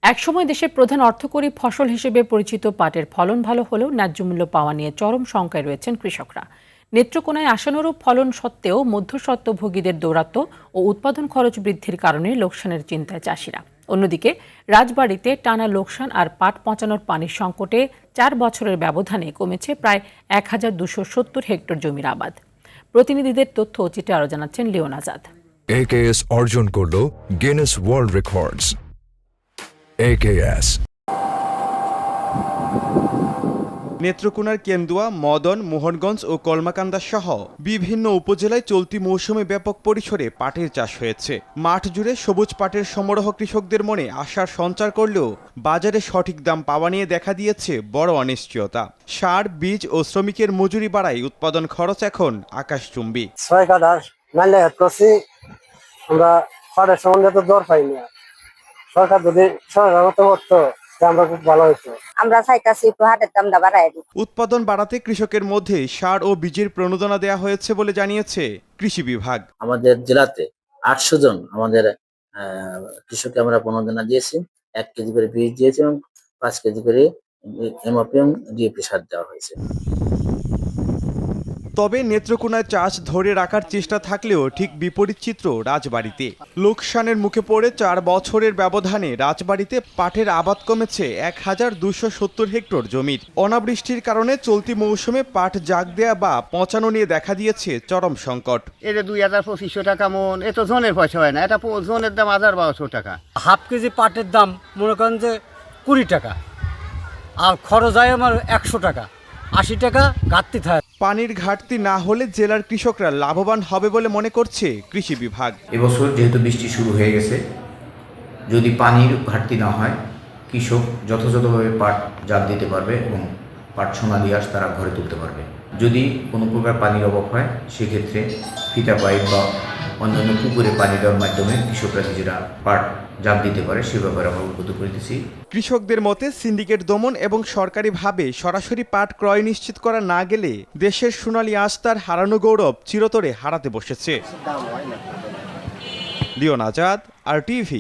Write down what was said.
একসময় দেশের প্রধান অর্থকরী ফসল হিসেবে পরিচিত পাটের ফলন ভালো হলেও ন্যায্য মূল্য পাওয়া নিয়ে চরম শঙ্কায় রয়েছেন কৃষকরা। নেত্রকোনায় আশানুরূপ ফলন সত্ত্বেও মধ্যস্বত্বভোগীদের দৌরাত্ম্য ও উৎপাদন খরচ বৃদ্ধির কারণে লোকসানের চিন্তায় চাষিরা। অন্যদিকে রাজবাড়ীতে টানা লোকসান আর পাট পচানোর পানির সংকটে 4 বছরের ব্যবধানে কমেছে প্রায় 1270 হেক্টর জমির আবাদ। প্রতিনিধিদের তথ্য ও চিত্রে আরও জানাচ্ছেন লিওন আজাদ। AKS অর্জন করল গিনেস ওয়ার্ল্ড রেকর্ডস। AKS নেত্রকোনার কেন্দুয়া, মদন, মোহনগঞ্জ ও কলমাকান্দা সহ বিভিন্ন উপজেলায় চলতি মৌসুমে ব্যাপক পরিসরে পাটের চাষ হয়েছে। মাঠ জুড়ে সবুজ পাটের সমারোহ কৃষকদের মনে আশার সঞ্চার করলেও বাজারে সঠিক দাম পাওয়া নিয়ে দেখা দিয়েছে বড় অনিশ্চয়তা। সার, বীজ ও শ্রমিকের মজুরি বাড়ায় উৎপাদন খরচ এখন আকাশচুম্বী। 6 কাঠা নাইলে করছি আমরা পাটের সম্বন্ধে তো দর পাই না। সরকার যদি সরকার মতো করতো আমরা খুব ভালো হতো। আমরা চাইতাছি একটু হাটের দামটা বাড়ায় দিই। উৎপাদন বাড়াতে কৃষকের মধ্যে সার ও বীজের প্রণোদনা দেওয়া হয়েছে বলে জানিয়েছে কৃষি বিভাগ। আমাদের জেলাতে 800 জন আমাদের কৃষককে আমরা প্রণোদনা দিয়েছি। 1 কেজি করে বীজ দিয়েছি এবং 5 কেজি করে এমওপি এবং ডিএপি সার দেওয়া হয়েছে। তবে নেত্রকোনায় চাষ ধরে রাখার চেষ্টা থাকলেও ঠিক বিপরীত চিত্র রাজবাড়ীতে। লোকসানের মুখে পড়ে 4 বছরের ব্যবধানে রাজবাড়ীতে পাটের আবাদ কমেছে 1270 হেক্টর জমির। অনাবৃষ্টির কারণে চলতি মৌসুমে পাট জাগ দেয়া বা পচানো নিয়ে দেখা দিয়েছে চরম সংকট। এটা 2200 টাকা মন, এ তো জনের পয়সা হয় না, এটা জনের দাম 1200 টাকা। হাফ কেজি পাটের দাম মনে করেন যে 20 টাকা, আর খরচ হয় আমার 100 টাকা, 80 টাকা ঘাটতি থাকে। পানির ঘাটতি না হলে জেলার কৃষকরা লাভবান হবে বলে মনে করছে কৃষি বিভাগ। এবছর যেহেতু বৃষ্টি শুরু হয়ে গেছে, যদি পানির ঘাটতি না হয় কৃষক যথাযথভাবে পাট জাগ দিতে পারবে এবং পাট সোনালী আঁশ তারা ঘরে তুলতে পারবে। যদি কোনো প্রকার পানির অভাব হয় সেক্ষেত্রে ফিতা পাইপ বা অন্যান্য পুকুরে পানি দেওয়ার মাধ্যমে কৃষকরা নিজেরা পাট জাগ দিতে পারে সে ব্যাপারে আমরা উদ্বুদ্ধ করিতেছি। কৃষকদের মতে সিন্ডিকেট দমন এবং সরকারিভাবে সরাসরি পাট ক্রয় নিশ্চিত করা না গেলে দেশের সোনালী আঁশ তার হারানো গৌরব চিরতরে হারাতে বসেছে। লিওন আজাদ, RTV।